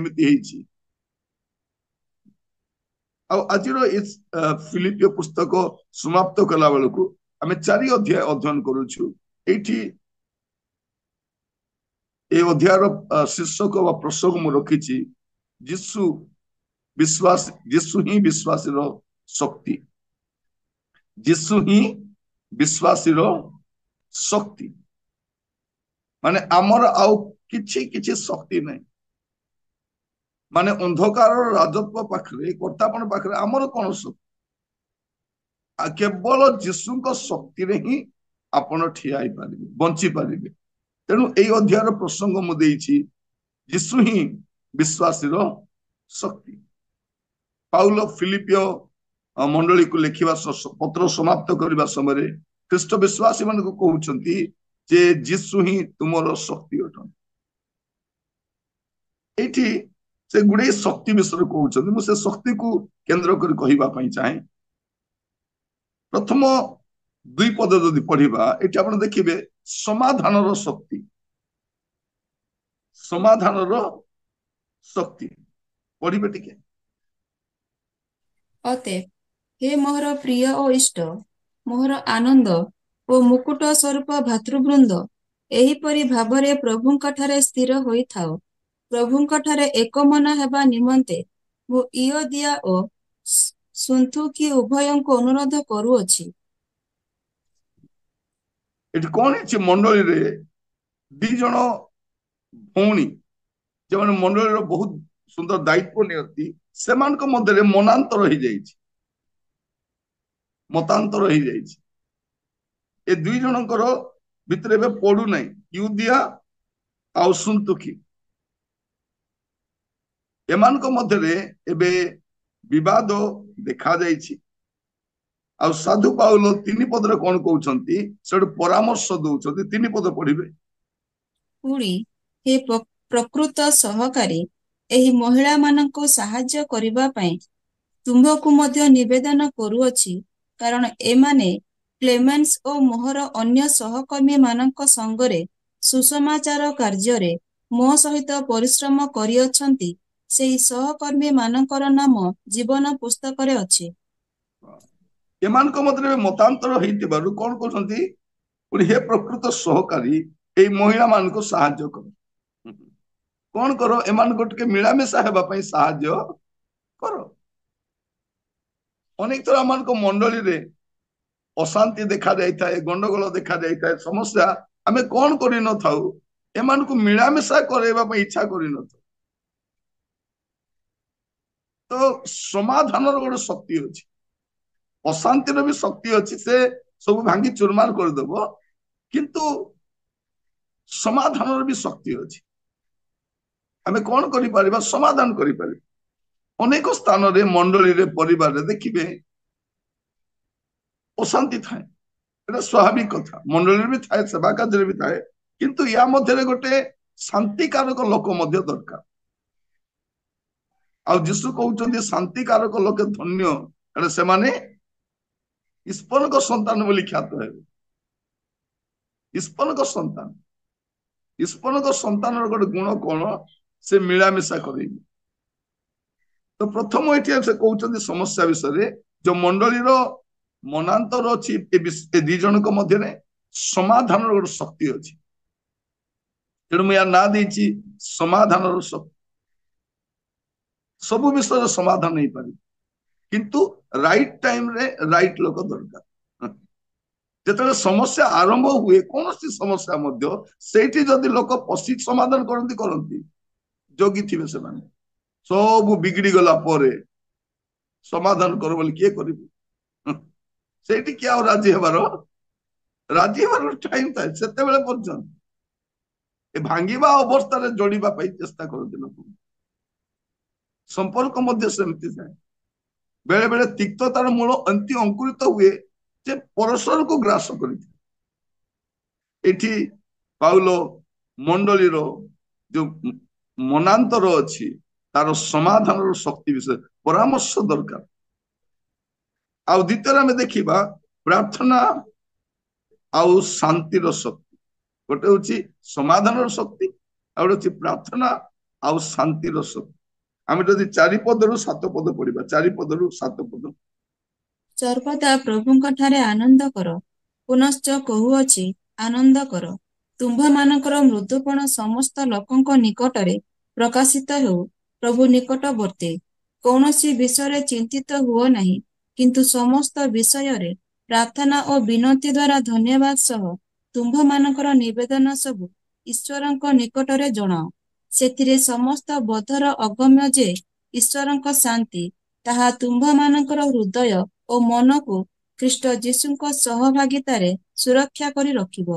କେମିତି ହେଇଛି। ଆଉ ଆଜିର ଏ ଫିଲିପିଓ ପୁସ୍ତକ ସମାପ୍ତ କଲା ବେଳକୁ ଆମେ 4 ଅଧ୍ୟାୟ ଅଧ୍ୟୟନ କରୁଛୁ। ଏଇଠି ଏ ଅଧ୍ୟାୟର ଶୀର୍ଷକ ବା ପ୍ରସଙ୍ଗ ମୁଁ ରଖିଛି ଯୀଶୁ ହିଁ ବିଶ୍ୱାସୀର ଶକ୍ତି। ଯୀଶୁ ହିଁ ବିଶ୍ୱାସୀର ଶକ୍ତି। ମାନେ ଆମର ଆଉ କିଛି ଶକ୍ତି ନାହିଁ। ମାନେ ଅନ୍ଧକାରର ରାଜତ୍ୱ ପାଖରେ କର୍ତ୍ତାପଣ ପାଖରେ ଆମର କଣ ଶକ୍ତି? କେବଳ ଯୀଶୁଙ୍କ ଶକ୍ତିରେ ହିଁ ଆପଣ ଠିଆ ହେଇପାରିବେ, ବଞ୍ଚି ପାରିବେ। ତେଣୁ ଏଇ ଅଧ୍ୟାୟର ପ୍ରସଙ୍ଗ ମୁଁ ଦେଇଛି ଯୀଶୁ ହିଁ ବିଶ୍ୱାସୀର ଶକ୍ତି। ପାଉଲ ଫିଲିପିଓ ମଣ୍ଡଳୀକୁ ଲେଖିବା ପତ୍ର ସମାପ୍ତ କରିବା ସମୟରେ ଖ୍ରୀଷ୍ଟ ବିଶ୍ୱାସୀ ମାନଙ୍କୁ କହୁଛନ୍ତି ଯେ ଯୀଶୁ ହିଁ ତୁମର ଶକ୍ତି ଅଟନ୍ତି। ଏଇଠି ସେ ଗୁଡେ ଶକ୍ତି ବିଷୟରେ କହୁଛନ୍ତି। ମୁଁ ସେ ଶକ୍ତିକୁ କେନ୍ଦ୍ର କରି କହିବା ପାଇଁ ଚାହେଁ। ପ୍ରଥମ 2 ପଦ ଯଦି ପଢିବା ଏଠି ଆପଣ ଦେଖିବେ ସମାଧାନର ଶକ୍ତି। ସମାଧାନର ଶକ୍ତି ପଢିବେ ଟିକେ। ଅତଏବ ହେ ମୋର ପ୍ରିୟ ଓ ଇଷ୍ଟ, ମୋର ଆନନ୍ଦ ଓ ମୁକୁଟ ସ୍ୱରୂପ ଭାତୃବୃନ୍ଦ, ଏହିପରି ଭାବରେ ପ୍ରଭୁଙ୍କ ଠାରେ ସ୍ଥିର ହୋଇଥାଅ। ପ୍ରଭୁଙ୍କ ଠାରେ ଏକମନ ହେବା ନିମନ୍ତେ ମୁଁ ଇୟୋଦିଆ ଓ ସୁନ୍ଥୁକି ଉଭୟଙ୍କୁ ଅନୁରୋଧ କରୁଅଛି। ଏଠି କଣ ହେଇଛି? ମଣ୍ଡଳୀରେ 2 ଜଣ ଭଉଣୀ ଯେଉଁମାନେ ମଣ୍ଡଳୀର ବହୁତ ସୁନ୍ଦର ଦାୟିତ୍ୱ ନିଅନ୍ତି, ସେମାନଙ୍କ ମଧ୍ୟରେ ମନାନ୍ତର ହେଇଯାଇଛି। ମତାନ୍ତର ହେଇଯାଇଛି। ଏ 2 ଜଣଙ୍କର ଭିତରେ ଏବେ ପଡୁନାହିଁ, ୟୁଦିଆ ଆଉ ସୁନ୍ତୁଖୀ। ଏମାନଙ୍କ ମଧ୍ୟରେ ଏବେ ବିବାଦ ଦେଖାଯାଇଛି। ଆଉ ସାଧୁ ପାଉଲ 3 ପଦରେ କଣ କହୁଛନ୍ତି ସେଠୁ ପରାମର୍ଶ ଦଉଛନ୍ତି। 3 ପଦ ପଢିବେ। ପୁଣି ହେ ପ୍ରକୃତ ସହକାରୀ, ଏହି ମହିଳାମାନଙ୍କୁ ସାହାଯ୍ୟ କରିବା ପାଇଁ ତୁମ୍ଭକୁ ମଧ୍ୟ ନିବେଦନ କରୁଅଛି, କାରଣ ଏମାନେ କ୍ଲେମେନ୍ସ ଓ ମୋହର ଅନ୍ୟ ସହକର୍ମୀ ମାନଙ୍କ ସଙ୍ଗରେ ସୁସମାଚାର କାର୍ଯ୍ୟରେ ମୋ ସହିତ ପରିଶ୍ରମ କରିଅଛନ୍ତି। ସେହି ସହକର୍ମୀ ମାନଙ୍କର ନାମ ଜୀବନ ପୁସ୍ତକରେ ଅଛି। ଏମାନଙ୍କ ମଧ୍ୟରେ ମତାନ୍ତର ହେଇଥିବାରୁ କଣ କରୁଛନ୍ତି? ହେ ପ୍ରକୃତ ସହକାରୀ, ଏଇ ମହିଳା ମାନଙ୍କୁ ସାହାଯ୍ୟ କର। କଣ କର? ଏମାନଙ୍କୁ ଟିକେ ମିଳାମିଶା ହେବା ପାଇଁ ସାହାଯ୍ୟ କର। ଅନେକ ଥର ଆମମାନଙ୍କ ମଣ୍ଡଳୀରେ ଅଶାନ୍ତି ଦେଖା ଯାଇଥାଏ, ଗଣ୍ଡଗୋଳ ଦେଖା ଯାଇଥାଏ, ସମସ୍ୟା। ଆମେ କଣ କରିନଥାଉ? ଏମାନଙ୍କୁ ମିଳାମିଶା କରାଇବା ପାଇଁ ଇଚ୍ଛା କରିନଥାଉ। ତ ସମାଧାନର ଗୋଟେ ଶକ୍ତି ଅଛି, ଅଶାନ୍ତିର ବି ଶକ୍ତି ଅଛି। ସେ ସବୁ ଭାଙ୍ଗି ଚୁରମାର କରିଦେବ, କିନ୍ତୁ ସମାଧାନର ବି ଶକ୍ତି ଅଛି। ଆମେ କଣ କରିପାରିବା? ସମାଧାନ କରିପାରିବା। ଅନେକ ସ୍ଥାନରେ ମଣ୍ଡଳୀରେ, ପରିବାରରେ ଦେଖିବେ ଅଶାନ୍ତି ଥାଏ। এটা ସ୍ୱାଭାବିକ କଥା। ମଣ୍ଡଳୀରେ ବି ଥାଏ, ସେବା କାର୍ଯ୍ୟରେ ବି ଥାଏ, କିନ୍ତୁ ୟା ମଧ୍ୟରେ ଗୋଟେ ଶାନ୍ତିକାରକ ଲୋକ ମଧ୍ୟ ଦରକାର। ଆଉ ଯୀଶୁ କହୁଛନ୍ତି ଶାନ୍ତିକାରକ ଲୋକେ ଧନ୍ୟ, କାରଣ ସେମାନେ ଈଶ୍ୱରଙ୍କ ସନ୍ତାନ ବୋଲି ଖ୍ୟାତ ହେବେ। ଈଶ୍ୱରଙ୍କ ସନ୍ତାନ, ଈଶ୍ୱରଙ୍କ ସନ୍ତାନର ଗୋଟେ ଗୁଣ କଣ? ସେ ମିଳାମିଶା କରିବେ। ତ ପ୍ରଥମ ଏଠି ସେ କହୁଛନ୍ତି ସମସ୍ୟା ବିଷୟରେ, ଯୋଉ ମଣ୍ଡଳୀର ମନାନ୍ତର ଅଛି, ଏ 2 ଜଣଙ୍କ ମଧ୍ୟରେ ସମାଧାନର ଗୋଟେ ଶକ୍ତି ଅଛି। ତେଣୁ ମୁଁ ୟା ନାଁ ଦେଇଛି ସମାଧାନର ଶକ୍ତି। ସବୁ ବିଷୟରେ ସମାଧାନ ହେଇପାରିବ, କିନ୍ତୁ ରାଇଟ ଟାଇମରେ ରାଇଟ ଲୋକ ଦରକାର। ଯେତେବେଳେ ସମସ୍ୟା ଆରମ୍ଭ ହୁଏ, କୌଣସି ସମସ୍ୟା ମଧ୍ୟ, ସେଇଠି ଯଦି ଲୋକ ପଶି ସମାଧାନ କରନ୍ତି ଜଗିଥିବେ ସେମାନେ। ସବୁ ବିଗିଡି ଗଲା ପରେ ସମାଧାନ କର ବୋଲି କିଏ କରିବ? ସେଇଠି କିଏ ଆଉ ରାଜି ହେବାର ଟାଇମ ଥାଏ। ସେତେବେଳେ ପର୍ଯ୍ୟନ୍ତ ଏ ଭାଙ୍ଗିବା ଅବସ୍ଥାରେ ଯୋଡିବା ପାଇଁ ଚେଷ୍ଟା କରନ୍ତି ଲୋକ। ସମ୍ପର୍କ ମଧ୍ୟ ସେମିତି ଥାଏ। ବେଳେ ବେଳେ ତିକ୍ତତାର ମୂଳ ଏମିତି ଅଙ୍କୁରିତ ହୁଏ ଯେ ପରସ୍ପରକୁ ଗ୍ରାସ କରିଥାଏ। ଏଠି ପାଉଲ ମଣ୍ଡଳୀର ଯୋଉ ମନାନ୍ତର ଅଛି, ତାର ସମାଧାନର ଶକ୍ତି ବିଷୟରେ ପରାମର୍ଶ ଦରକାର। ଆଉ ଦ୍ୱିତୀୟରେ ଆମେ ଦେଖିବା ପ୍ରାର୍ଥନା ଆଉ ଶାନ୍ତିର ଶକ୍ତି। ଗୋଟେ ହଉଛି ସମାଧାନର ଶକ୍ତି, ଆଉ ଗୋଟେ ହଉଛି ପ୍ରାର୍ଥନା ଆଉ ଶାନ୍ତିର ଶକ୍ତି। ଆମେ ଯଦି 4 ପଦରୁ 7 ପଦ ପଢିବା, 4 ପଦରୁ 7 ପଦ। ସର୍ବଦା ପ୍ରଭୁଙ୍କ ଠାରେ ଆନନ୍ଦ କର, ପୁନଶ୍ଚ କହୁଅଛି ଆନନ୍ଦ କର। ତୁମ୍ଭମାନଙ୍କର ମୃଦୁପଣ ସମସ୍ତ ଲୋକଙ୍କ ନିକଟରେ ପ୍ରକାଶିତ ହେଉ, ପ୍ରଭୁ ନିକଟବର୍ତ୍ତୀ। କୌଣସି ବିଷୟରେ ଚିନ୍ତିତ ହୁଅ ନାହିଁ, କିନ୍ତୁ ସମସ୍ତ ବିଷୟରେ ପ୍ରାର୍ଥନା ଓ ବିନତି ଦ୍ୱାରା ଧନ୍ୟବାଦ ସହ ତୁମ୍ଭମାନଙ୍କର ନିବେଦନ ସବୁ ଈଶ୍ୱରଙ୍କ ନିକଟରେ ଜଣାଅ। ସେଥିରେ ସମସ୍ତ ବୋଧର ଅଗମ୍ୟ ଯେ ଈଶ୍ୱରଙ୍କ ଶାନ୍ତି ତାହା ତୁମ୍ଭମାନଙ୍କର ହୃଦୟ ଓ ମନକୁ ଖ୍ରୀଷ୍ଟ ଯୀଶୁଙ୍କ ସହଭାଗିତାରେ ସୁରକ୍ଷା କରି ରଖିବ।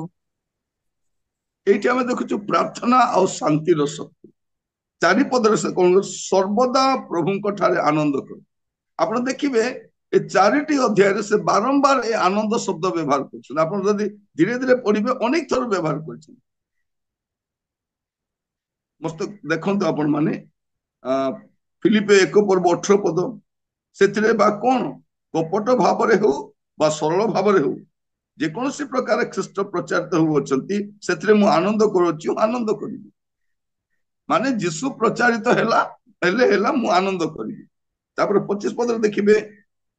ଏଇଠି ଆମେ ଦେଖୁଛୁ ପ୍ରାର୍ଥନା ଆଉ ଶାନ୍ତିର ଶକ୍ତି। 4 ପଦରେ ସେ କଣ, ସର୍ବଦା ପ୍ରଭୁଙ୍କ ଠାରେ ଆନନ୍ଦ କର। ଆପଣ ଦେଖିବେ ଏ 4ଟି ଅଧ୍ୟାୟରେ ସେ ବାରମ୍ବାର ଏ ଆନନ୍ଦ ଶବ୍ଦ ବ୍ୟବହାର କରୁଛନ୍ତି। ଆପଣ ଯଦି ଧୀରେ ଧୀରେ ପଢିବେ ଅନେକ ଥର ବ୍ୟବହାର କରିଛନ୍ତି। ମସ୍ତ ଦେଖନ୍ତୁ ଆପଣ ମାନେ ଫିଲିପେ 1 ପର୍ବ 18 ପଦ, ସେଥିରେ ବା କଣ କପଟ ଭାବରେ ହଉ ବା ସରଳ ଭାବରେ ହଉ ଯେକୌଣସି ପ୍ରକାର ଖ୍ରୀଷ୍ଟ ପ୍ରଚାରିତ ହେଉଅଛନ୍ତି, ସେଥିରେ ମୁଁ ଆନନ୍ଦ କରୁଅଛି, ଆନନ୍ଦ କରିବି। ମାନେ ଯୀଶୁ ପ୍ରଚାରିତ ହେଲା ମୁଁ ଆନନ୍ଦ କରିବି। ତାପରେ 25 ପଦରେ ଦେଖିବେ,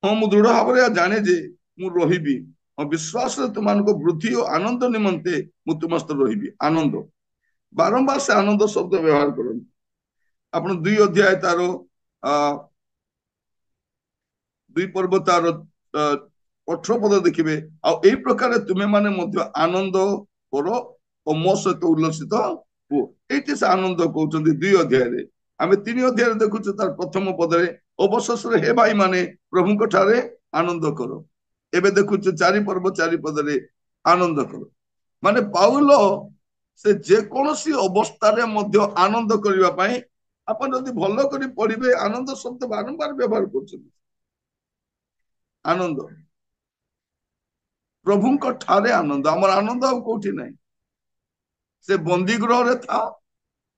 ହଁ ମୁଁ ଦୃଢ ଭାବରେ ଜାଣେ ଯେ ମୁଁ ରହିବି, ହଁ ବିଶ୍ୱାସରେ ତୁମମାନଙ୍କ ବୃଦ୍ଧି ଓ ଆନନ୍ଦ ନିମନ୍ତେ ମୁଁ ତୁମ ସହିତ ରହିବି। ଆନନ୍ଦ, ବାରମ୍ବାର ସେ ଆନନ୍ଦ ଶବ୍ଦ ବ୍ୟବହାର କରନ୍ତି। ଆପଣ 2 ଅଧ୍ୟାୟ ତାର 2 ପର୍ବ ତାର 18 ପଦ ଦେଖିବେ, ଆଉ ଏଇ ପ୍ରକାର ତୁମେ ମାନେ ମଧ୍ୟ ଆନନ୍ଦ କର ଓ ମୋ ସହିତ ଉଲ୍ଲସିତ ହୁଅ। ଏଇଠି ସେ ଆନନ୍ଦ କହୁଛନ୍ତି 2 ଅଧ୍ୟାୟରେ। ଆମେ 3 ଅଧ୍ୟାୟରେ ଦେଖୁଛୁ ତାର ପ୍ରଥମ ପଦରେ, ଅବଶେଷରେ ହେ ଭାଇ ମାନେ ପ୍ରଭୁଙ୍କ ଠାରେ ଆନନ୍ଦ କର। ଏବେ ଦେଖୁଛୁ 4 ପର୍ବ 4 ପଦରେ ଆନନ୍ଦ କର। ମାନେ ପାଉଲ ସେ ଯେକୌଣସି ଅବସ୍ଥାରେ ମଧ୍ୟ ଆନନ୍ଦ କରିବା ପାଇଁ, ଆପଣ ଯଦି ଭଲ କରି ପଢିବେ ଆନନ୍ଦ ଶବ୍ଦ ବାରମ୍ବାର ବ୍ୟବହାର କରୁଛନ୍ତି। ଆନନ୍ଦ, ପ୍ରଭୁଙ୍କ ଠାରେ ଆନନ୍ଦ। ଆମର ଆନନ୍ଦ ଆଉ କୋଉଠି ନାହିଁ। ସେ ବନ୍ଦୀ ଗୃହରେ ଥାଅ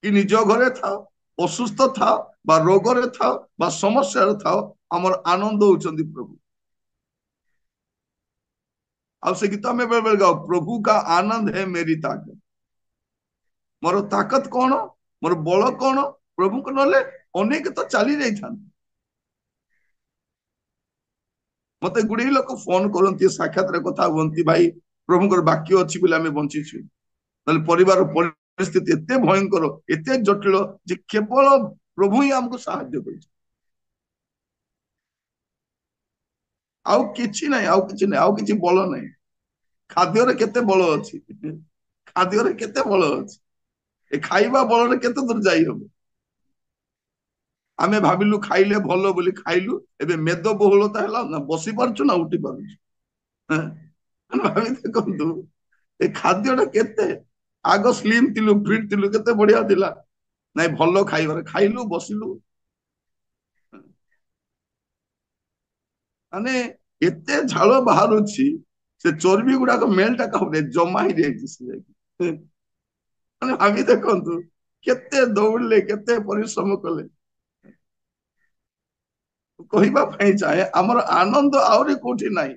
କି ନିଜ ଘରେ ଥାଅ, ଅସୁସ୍ଥ ଥାଅ ବା ରୋଗରେ ଥାଅ ବା ସମସ୍ୟାରେ ଥାଅ, ଆମର ଆନନ୍ଦ ହଉଛନ୍ତି ପ୍ରଭୁ। ଆଉ ସେ ଗୀତ ଆମେ ବେଳେ ବେଳେ ଗାଉ, ପ୍ରଭୁ କା ଆନନ୍ଦ है मेरी ताकत। ମୋର ତାକତ କଣ, ମୋର ବଳ କଣ? ପ୍ରଭୁଙ୍କ ନହେଲେ ଅନେକ ତ ଚାଲି ଯାଇଥାନ୍ତି। ମତେ ଗୁଡିଏ ଲୋକ ଫୋନ କରନ୍ତି, ସାକ୍ଷାତରେ କଥା ହୁଅନ୍ତି, ଭାଇ ପ୍ରଭୁଙ୍କର ବାକ୍ୟ ଅଛି ବୋଲି ଆମେ ବଞ୍ଚିଛୁ। ନହେଲେ ପରିବାର ପରିସ୍ଥିତି ଏତେ ଭୟଙ୍କର, ଏତେ ଜଟିଳ ଯେ କେବଳ ପ୍ରଭୁ ହିଁ ଆମକୁ ସାହାଯ୍ୟ କରିଛନ୍ତି। ଆଉ କିଛି ନାହିଁ, ଆଉ କିଛି ନାହିଁ, ଆଉ କିଛି ବଳ ନାହିଁ। ଖାଦ୍ୟରେ କେତେ ବଳ ଅଛି, ଖାଦ୍ୟରେ କେତେ ବଳ ଅଛି, ଏ ଖାଇବା ବଳରେ କେତେ ଦୂର ଯାଇ ହବ। ଆମେ ଭାବିଲୁ ଖାଇଲେ ଭଲ ବୋଲି ଖାଇଲୁ, ଏବେ ମେଦ ବହୁଳତା ହେଲା ନା, ବସି ପାରୁଛୁ ନା ଉଠି ପାରୁଛୁ। ଭାବି ଦେଖନ୍ତୁ ଏ ଖାଦ୍ୟଟା କେତେ, ଆଗ ସ୍ଲିମ ଥିଲୁ, ଫିଟ୍ ଥିଲୁ, କେତେ ବଢିଆ ଥିଲା। ନାଇଁ ଭଲ ଖାଇବାରେ ଖାଇଲୁ, ବସିଲୁ, ମାନେ ଏତେ ଝାଳ ବାହାରୁଛି, ସେ ଚର୍ବି ଗୁଡାକ ମେଲଟା କାହୁରେ ଜମା ହେଇଯାଇଛି ସେ ଯାଇକି। ମାନେ ଭାବି ଦେଖନ୍ତୁ କେତେ ଦୌଡିଲେ, କେତେ ପରିଶ୍ରମ କଲେ। କହିବା ପାଇଁ ଚାହେଁ ଆମର ଆନନ୍ଦ ଆହୁରି କୋଉଠି ନାହିଁ।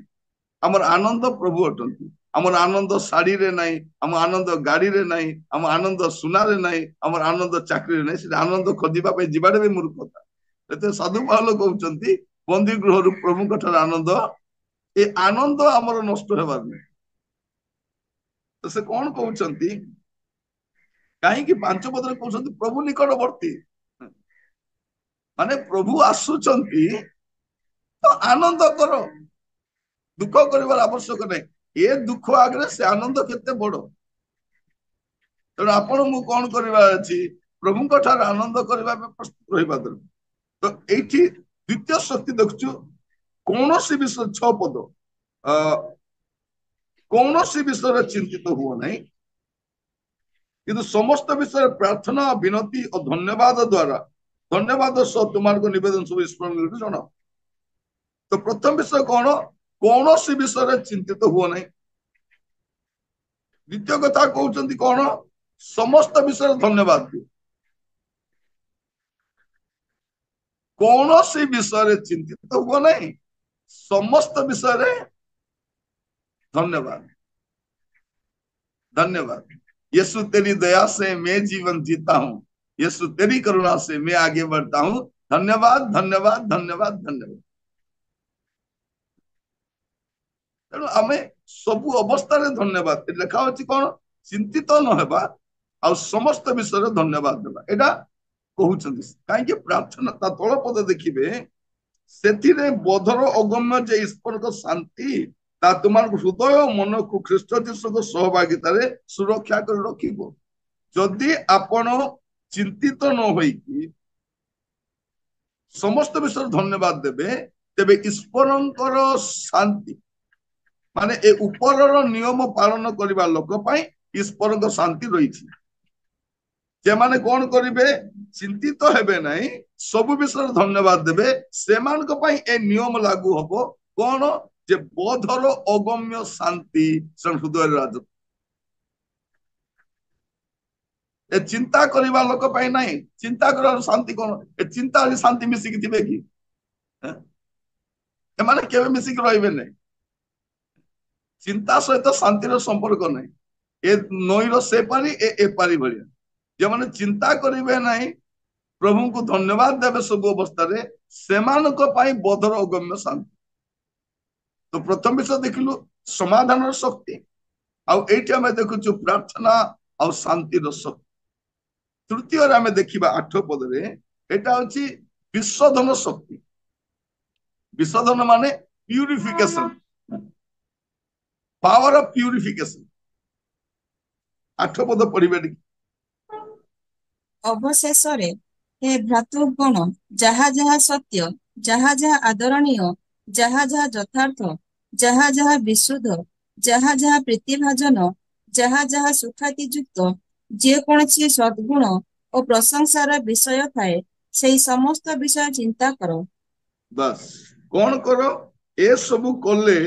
ଆମର ଆନନ୍ଦ ପ୍ରଭୁ ଅଟନ୍ତି। ଆମର ଆନନ୍ଦ ଶାଢୀରେ ନାହିଁ, ଆମ ଆନନ୍ଦ ଗାଡିରେ ନାହିଁ, ଆମ ଆନନ୍ଦ ସୁନାରେ ନାହିଁ, ଆମର ଆନନ୍ଦ ଚାକିରିରେ ନାହିଁ। ସେଟା ଆନନ୍ଦ ଖୋଜିବା ପାଇଁ ଯିବାଟା ବି ମୂର୍ଖତା। ଏତେ ସାଧୁ ପାଉଲ କହୁଛନ୍ତି ବନ୍ଦୀ ଗୃହରୁ ପ୍ରଭୁଙ୍କ ଠାରେ ଆନନ୍ଦ, ଏ ଆନନ୍ଦ ଆମର ନଷ୍ଟ ହେବାର ନାହିଁ। ତ ସେ କଣ କହୁଛନ୍ତି, କାହିଁକି 5 ପଦରେ କହୁଛନ୍ତି ପ୍ରଭୁ ନିକଟବର୍ତ୍ତୀ। ମାନେ ପ୍ରଭୁ ଆସୁଛନ୍ତି ତ ଆନନ୍ଦ କର, ଦୁଃଖ କରିବାର ଆବଶ୍ୟକ ନାହିଁ। ଏ ଦୁଃଖ ଆଗରେ ସେ ଆନନ୍ଦ କେତେ ବଡ। ତେଣୁ ଆପଣ ମୁଁ କଣ କରିବା ଅଛି, ପ୍ରଭୁଙ୍କ ଠାରେ ଆନନ୍ଦ କରିବା ପାଇଁ ପ୍ରସ୍ତୁତ ରହିବା ଦରକାର। ତ ଏଇଠି ଦ୍ୱିତୀୟ ଶକ୍ତି ଦେଖୁଛୁ, କୌଣସି ବିଷୟ 6 ପଦ, କୌଣସି ବିଷୟରେ ଚିନ୍ତିତ ହୁଅ ନାହିଁ, କିନ୍ତୁ ସମସ୍ତ ବିଷୟରେ ପ୍ରାର୍ଥନା ବିନତି ଓ ଧନ୍ୟବାଦ ଦ୍ୱାରା, ଧନ୍ୟବାଦ ସହ ତୁମମାନଙ୍କ ନିବେଦନ ସବୁ ଈଶ୍ୱରଙ୍କୁ ଜଣାଅ। ତ ପ୍ରଥମ ବିଷୟ କଣ, କୌଣସି ବିଷୟରେ ଚିନ୍ତିତ ହୁଅ ନାହିଁ। ଦ୍ୱିତୀୟ କଥା କହୁଛନ୍ତି କଣ, ସମସ୍ତ ବିଷୟରେ ଧନ୍ୟବାଦ ଦିଅ। କୌଣସି ବିଷୟରେ ଚିନ୍ତିତ ହୁଅ ନାହିଁ, ସମସ୍ତ ବିଷୟରେ धन्यवाद। धन्यवाद यीशु, तेरी दया से मैं जीवन जीता हूं। यीशु तेरी करुणा से मैं आगे बढ़ता हूँ। धन्यवाद धन्यवाद धन्यवाद धन्यवाद। तेणु आम सबु अवस्था धन्यवाद लिखा अच्छी कौन चिंतित न हेबा आ समस्त विषय धन्यवाद देवा एटा कहउछन्ति काहे प्रार्थना ता तळ पद देखिबे सेथिरे बोधर अगम्य जे ईश्वर को शांति ता तुमार हृदय मन को ख्रीष्ट जीशु को सहभागिता रे सुरक्षा कर रखिबो। जदि आपण चिंतित न होई कि समस्त विषय धन्यवाद देबे तेबे ईश्वरंकर शांति माने ए ऊपर नियम पालन करबा लोक पई ईश्वरंकर शांति रहिछि। जे माने कोन करिवे चिंतित हेबे नहीं सब विषय धन्यवाद देबे सेमानक पई ए नियम लागू हबो कोन जे बोधर अगम्य शांति हृदय राज ए चिंता करबा लोक पई नहीं चिंता कर शांति कोन ए चिंता और शांति मिसी कि थिबे कि ए माने केबे मिसी कि रहिबे नहीं चिंता सहित शांतिर संपर्क नहीं ए नईर से पारी ए पारी भलिया जे माने चिंता करिवे नहीं प्रभु को धन्यवाद देवे सब अवस्था रे सेमानक पई बोधर अगम्य शांति। तो प्रथम विषय देखिलु समाधान शक्ति आउ एठी हमें देखुछु प्रार्थना आउ शांति शक्ति। तृतीय रे हमें देखिबा 8 पद रे एटा होची विशोधन शक्ति। विशोधन माने प्यूरिफिकेशन पावर ऑफ प्यूरिफिकेशन 8 पद पढ़िबे अवशेष रे हे भ्रातृगण जहा जहा सत्य जहा जहा आदरणीय जहा जहा यथार्थ जहा जहा विशुद्ध जहा जहा प्रीतिभाजन जहा जहा सुख्यातियुक्त जे कोनसी सद्गुण और प्रशंसार विषय थाए सेही समस्त विषय चिंता करो। बस कौन करो ए सबु कले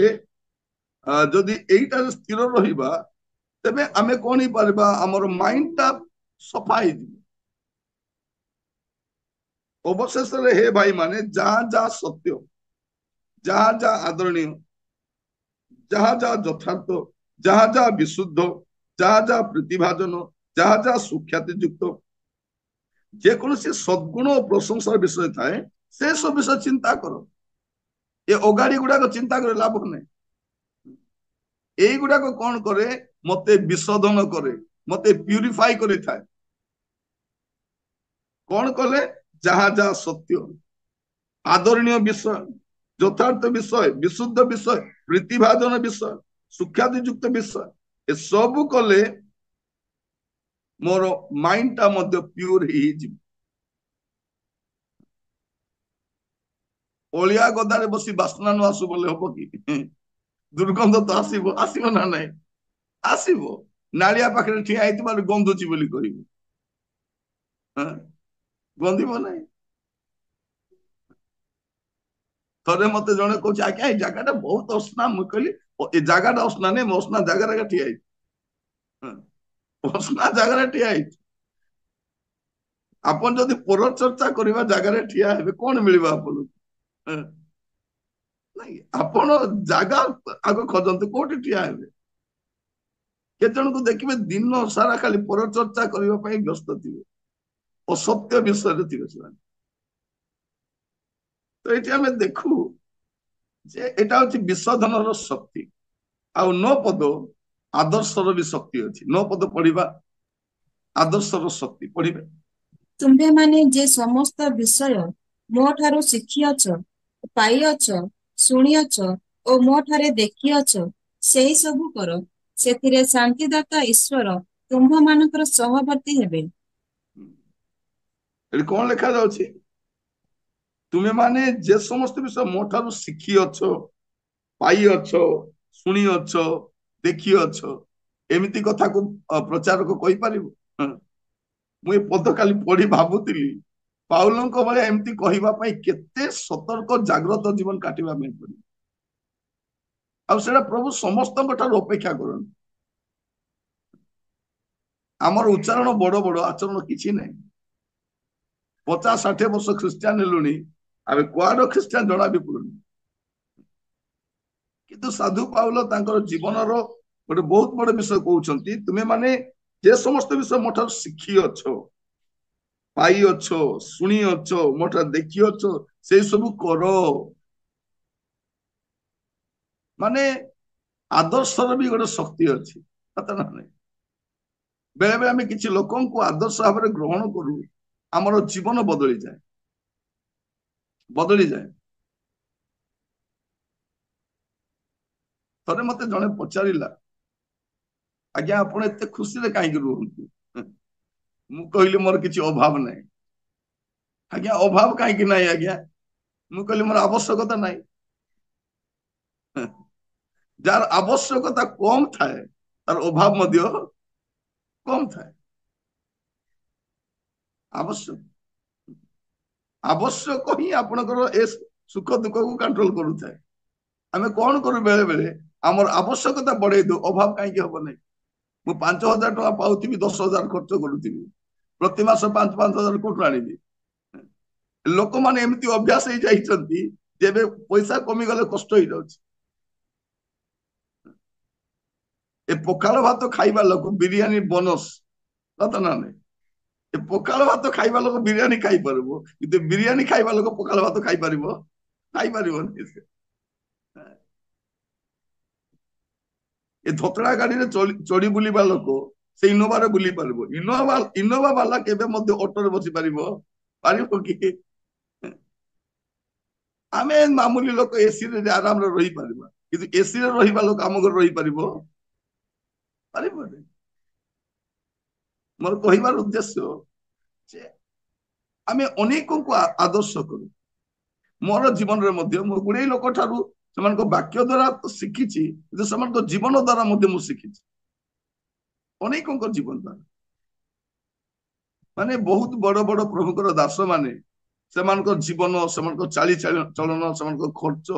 जदि एइटा स्थिर रहिबा तबे आमे कोन ही परबा हमर माइंड ता सफा ही अवशेष रे हे भाई माने जहाँ जहाँ सत्य जहाँ जहाँ आदरणीय जहाँ जहाँ यथार्थ जहाँ जहाँ विशुद्ध जहाँ जहाँ प्रतिभाजन जहाँ जहाँ सुख्यातियुक्त जेकोसी सद्गुण और प्रशंसार विषय थाए से सब विषय चिंता करो। ये अगाड़ी गुड़ाक चिंता करे लाभ नहीं यही गुड़ाक कौन करे मते विशोधन करे मते प्यूरिफाई करे थाए कौन कले जहाँ जहाँ सत्य आदरणीय विषय यथार्थ विषय विशुद्ध विषय प्रीतिभाजन विषय सुख्यातियुक्त विषय ए सब कले मोर माइंड टा मध्य प्योर ही जीव ओलिया गदारे बसी बासना न आसु बोले हबो कि दुर्गंध तो आसीबो आसीबो ना नहीं आसीबो नालिया पाखरे ठिया आइतबार गंधुची बोली कहिबो गंधिबो नहीं थरे मते जणे कहछि आज्ञा ए जगहटा बहुत असना मु कहली ए जगहटा असना नहीं मो असना जगह रे ठिया असना जगह रे ठिया आपन जदि पर चर्चा करबा जगह रे ठिया हेबे कोन मिलिबा आपन नहीं आपन जगह आगो खोजंतु कोठी ठिया हेबे केजन को देखिबे दिन सारा खाली पर चर्चा करबा पई व्यस्त थिबे असत्य विषय रे थिबे ସେମାନେ तो एठी हमें देखू जे एटा होची विशोधनर शक्ति आउ 9 पद आदर्शर भी शक्ति अछि 9 पद पढ़िबा आदर्शर शक्ति पढ़िबे तुम्भे माने जे समस्त विषय मो ठारू शिखियछ पाइयछ सुनियछ ओ मो ठारे देखियछ सेही सब करो सेथिरे शांतिदाता ईश्वर तुम्भ मानकर सहवर्ती हेबे। एठी कोन लिखा जाउछि तुमे माने जे समस्त विषय मो ठारू शिखियछ पाइयछ सुनियछ देखियछ एमिति कथा को प्रचार को कहि परिबो मु ए पद खाली पढ़ी भाबुतिली पाउलंको भले एमती कहिबा पई केते सतर्क जागृत जीवन काटिबा में पड़ी आ सेडा प्रभु समस्त ठार अपेक्षा करन हमर उच्चारण बड़ बड़ आचरण किछि नै 50-60 वर्ष ख्रिस्टियान हेलुनी आबे क्वाड ख्रिस्टियान जणा भी पड़ुनी किंतु साधु पाउल तांकर जीवनर गोटे बहुत बड़ विषय कहउछंती तुमे माने जे समस्त विषय मोठार शिखी अछो ପାଇ ଅଛ, ଶୁଣି ଅଛ, ମୋଟା ଦେଖି ଅଛ, ସେଇ ସବୁ କର। ମାନେ ଆଦର୍ଶର ବି ଗୋଟେ ଶକ୍ତି ଅଛି, ସତ ନା ନାଇଁ? ବେଳେ ବେଳେ ଆମେ କିଛି ଲୋକଙ୍କୁ ଆଦର୍ଶ ଭାବରେ ଗ୍ରହଣ କରୁ, ଆମର ଜୀବନ ବଦଳିଯାଏ, ବଦଳିଯାଏ। ଥରେ ମତେ ଜଣେ ପଚାରିଲା, ଆଜ୍ଞା ଆପଣ ଏତେ ଖୁସିରେ କାହିଁକି ରୁହନ୍ତି? ମୁଁ କହିଲି ମୋର କିଛି ଅଭାବ ନାହିଁ। ଆଜ୍ଞା ଅଭାବ କାହିଁକି ନାହିଁ ଆଜ୍ଞା? ମୁଁ କହିଲି ମୋର ଆବଶ୍ୟକତା ନାହିଁ। ଯାହାର ଆବଶ୍ୟକତା କମ ଥାଏ ତାର ଅଭାବ ମଧ୍ୟ କମ ଥାଏ। ଆବଶ୍ୟକ ଆବଶ୍ୟକ ହିଁ ଆପଣଙ୍କର ଏ ସୁଖ ଦୁଃଖକୁ କଣ୍ଟ୍ରୋଲ କରୁଥାଏ। ଆମେ କଣ କରୁ ବେଳେ ବେଳେ ଆମର ଆବଶ୍ୟକତା ବଢେଇ ଦଉ, ଅଭାବ କାହିଁକି ହବ ନାହିଁ? ମୁଁ 5,000 ଟଙ୍କା ପାଉଥିବି, 10,000 ଖର୍ଚ୍ଚ କରୁଥିବି, ପ୍ରତି ମାସ 5,000 କୋଉଠୁ ଆଣିବି? ଲୋକମାନେ ଏମିତି ଅଭ୍ୟାସ ହେଇଯାଇଛନ୍ତି ଯେ ଏବେ ପଇସା କମିଗଲେ କଷ୍ଟ ହେଇଯାଉଛି। ଏ ପଖାଳ ଭାତ ଖାଇବା ଲୋକ ବିରିୟାନୀ ବୋନସ, ସତ ନା ନାଇଁ? ଏ ପଖାଳ ଭାତ ଖାଇବା ଲୋକ ବିରିୟାନୀ ଖାଇପାରିବ, କିନ୍ତୁ ବିରିୟାନୀ ଖାଇବା ଲୋକ ପଖାଳ ଭାତ ଖାଇପାରିବ? ଖାଇପାରିବନି। ଏ ଧତଳା ଗାଡିରେ ଚଢି ବୁଲିବା ଲୋକ ସେ ଇନୋଭାରେ ବୁଲି ପାରିବ? ଇନୋଭା ବାଲା କେବେ ମଧ୍ୟ ଅଟୋରେ ବସି ପାରିବ? ପାରିବ କି? ଆମେ ମାମୁଲି ଲୋକ ଏସିରେ ଆରାମରେ ରହିପାରିବା, କିନ୍ତୁ ଏସିରେ ରହିବା ଲୋକ ଆମ ଘରେ ରହିପାରିବ? ପାରିବନି। ମୋର କହିବାର ଉଦ୍ଦେଶ୍ୟ ଯେ ଆମେ ଅନେକଙ୍କୁ ଆଦର୍ଶ କରୁ। ମୋର ଜୀବନରେ ମଧ୍ୟ ମୁଁ ଗୁଡେ ଲୋକ ଠାରୁ ସେମାନଙ୍କ ବାକ୍ୟ ଦ୍ଵାରା ଶିଖିଛି, କିନ୍ତୁ ସେମାନଙ୍କ ଜୀବନ ଦ୍ଵାରା ମଧ୍ୟ ମୁଁ ଶିଖିଛି, ଅନେକଙ୍କ ଜୀବନ ଦ୍ଵାରା। ମାନେ ବହୁତ ବଡ ବଡ ପ୍ରଭୁଙ୍କର ଦାସ ମାନେ, ସେମାନଙ୍କ ଜୀବନ, ସେମାନଙ୍କ ଚଳନ, ସେମାନଙ୍କ ଖର୍ଚ୍ଚ,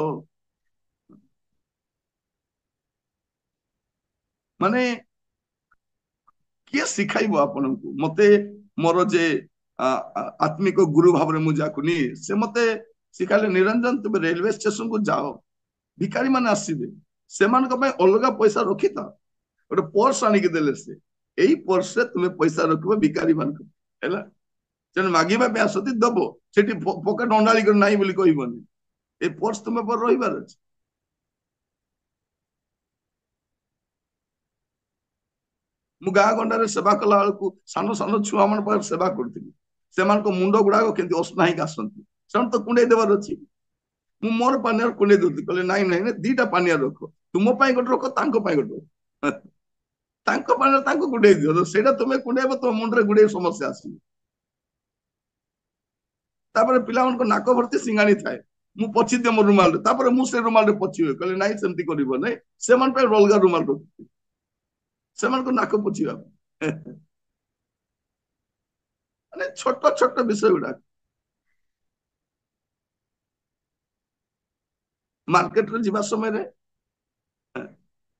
ମାନେ କିଏ ଶିଖାଇବ ଆପଣଙ୍କୁ? ମତେ ମୋର ଯେ ଆତ୍ମିକ ଗୁରୁ ଭାବରେ ମୁଁ ଯାହାକୁ ନିଏ, ସେ ମତେ ଶିଖାଇଲେ, ନିରଞ୍ଜନ ତୁମେ ରେଲୱେ ଷ୍ଟେସନକୁ ଯାଅ, ଭିକାରୀ ମାନେ ଆସିବେ, ସେମାନଙ୍କ ପାଇଁ ଅଲଗା ପଇସା ରଖିଥାଅ। ଗୋଟେ ପର୍ସ ଆଣିକି ଦେଲେ, ସେ ଏଇ ପର୍ସରେ ତୁମେ ପଇସା ରଖିବ ଭିକାରୀ ମାନଙ୍କୁ, ହେଲା? ତେଣୁ ମାଗିବା ପାଇଁ ଆସନ୍ତି, ଦବ। ସେଠି ପକେଟ ଅଣ୍ଡାଳି କରି ନାହିଁ ବୋଲି କହିବନି, ଏ ପର୍ସ ତୁମେ ପରେ ରହିବାର ଅଛି। ମୁଁ ଗାଁ ଗଣ୍ଡାରେ ସେବା କଲା ବେଳକୁ ସାନ ସାନ ଛୁଆ ମାନଙ୍କ ପାଖରେ ସେବା କରୁଥିଲି, ସେମାନଙ୍କ ମୁଣ୍ଡ ଗୁଡାକ କେମିତି ଅସନା ହେଇକି ଆସନ୍ତି, ସେମାନେ ତ କୁଣ୍ଡେଇ ଦେବାର ଅଛି। ମୁଁ ମୋର ପାନିଆର କୁଣ୍ଡେଇ ଦଉଥିଲି, କହିଲେ ନାଇଁ ନାଇଁ ନାଇଁ, ଦିଟା ପାନିଆ ରଖ, ତୁମ ପାଇଁ ଗୋଟେ ରଖ, ତାଙ୍କ ପାଇଁ ଗୋଟେ ରଖ। ତାଙ୍କ ପାଣିରେ ତାଙ୍କୁ କୁଣ୍ଡେଇ ଦିଅ, ସେଇଟା ତୁମେ କୁଣ୍ଡେଇବ, ତମ ମୁଣ୍ଡରେ ଗୁଡେଇ ସମସ୍ୟା ଆସିବ। ତାପରେ ପିଲାମାନଙ୍କ ନାକ ଭର୍ତ୍ତି ସିଙ୍ଗାଣି ଥାଏ, ମୁଁ ପୋଛି ଦିଏ ମୋ ରୁମାଲରେ, ତାପରେ ମୁଁ ସେ ରୁମାଲରେ ପୋଛିବି, କହିଲେ ନାଇଁ ସେମିତି କରିବ ନାଇଁ, ସେମାନଙ୍କ ପାଇଁ ଅଲଗା ରୁମାଲ ରଖୁଛି, ସେମାନଙ୍କ ନାକ ପୋଛିବା ପାଇଁ। ମାନେ ଛୋଟ ଛୋଟ ବିଷୟ ଗୁଡାକ। ମାର୍କେଟରେ ଯିବା ସମୟରେ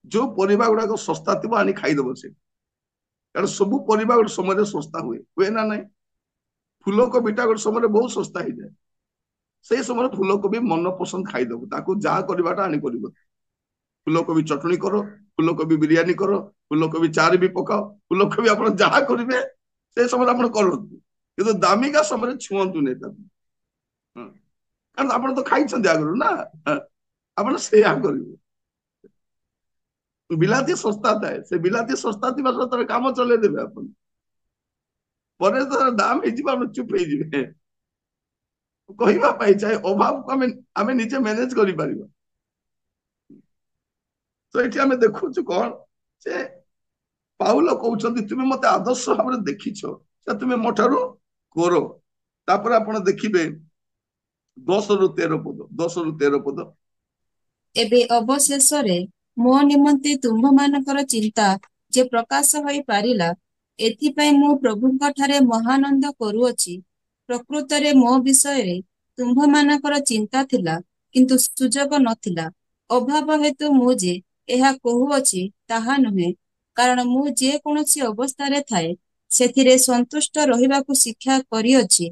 ଯୋଉ ପରିବା ଗୁଡାକ ଶସ୍ତା ଥିବ ଆଣି ଖାଇଦବ ସେ, କାରଣ ସବୁ ପରିବା ଗୋଟେ ସମୟରେ ଶସ୍ତା ହୁଏ ନା ନାଇଁ? ଫୁଲକୋବିଟା ଗୋଟେ ସମୟରେ ବହୁତ ଶସ୍ତା ହେଇଯାଏ, ସେଇ ସମୟରେ ଫୁଲକୋବି ମନ ପସନ୍ଦ ଖାଇଦବ, ତାକୁ ଯାହା କରିବାଟା ଆଣି କରିବ। ଫୁଲକୋବି ଚଟଣି କର, ଫୁଲକୋବି ବିରିୟାନୀ କର, ଫୁଲକୋବି ଚାରେ ବି ପକାଅ, ଫୁଲକୋବି ଆପଣ ଯାହା କରିବେ ସେ ସମୟରେ ଆପଣ କରନ୍ତୁ, କିନ୍ତୁ ଦାମିକା ସମୟରେ ଛୁଅନ୍ତୁନି ତାକୁ। କାରଣ ଆପଣ ତ ଖାଇଛନ୍ତି ଆଗରୁ ନା, ଆପଣ ସେଇଆ କରିବେ। ବିଲାତି ଶସ୍ତା ଥାଏ, ସେ ବିଲାତି ଶସ୍ତା ଥିବା ସତ୍ତ୍ୱେ କାମ ଚଲେଇ ଦେବେ ଆପଣ, ପରେ ତ ଦାମ ହେଇଯିବ, ଆପଣ ଚୁପ ହେଇଯିବେ। କହିବା ପାଇଁ ଚାहे ଅଭାବକୁ ଆମେ ଆମେ ନିଜେ ମ୍ୟାନେଜ କରିପାରିବା। ତ ଏଠି ଆମେ ଦେଖୁଛୁ କଣ, ଯେ ପାଉଲ କହୁଛନ୍ତି ତୁମେ ମତେ ଆଦର୍ଶ ଭାବରେ ଦେଖିଛ, ସେ ତୁମେ ମୋ ଠାରୁ କର। ତାପରେ ଆପଣ ଦେଖିବେ 10 ରୁ 13 ପଦ, 10 ରୁ 13 ପଦ। ଏବେ ଅବଶେଷରେ ମୋ ନିମନ୍ତେ ତୁମ୍ଭମାନଙ୍କର ଚିନ୍ତା ଯେ ପ୍ରକାଶ ହୋଇପାରିଲା, ଏଥିପାଇଁ ମୁଁ ପ୍ରଭୁଙ୍କ ଠାରେ ମହାନନ୍ଦ କରୁଅଛି। ପ୍ରକୃତରେ ମୋ ବିଷୟରେ ତୁମ୍ଭମାନଙ୍କର ଚିନ୍ତା ଥିଲା, କିନ୍ତୁ ସୁଯୋଗ ନଥିଲା। ଅଭାବ ହେତୁ ମୁଁ ଯେ ଏହା କହୁଅଛି ତାହା ନୁହେଁ, କାରଣ ମୁଁ ଯେ କୌଣସି ଅବସ୍ଥାରେ ଥାଏ, ସେଥିରେ ସନ୍ତୁଷ୍ଟ ରହିବାକୁ ଶିକ୍ଷା କରିଅଛି।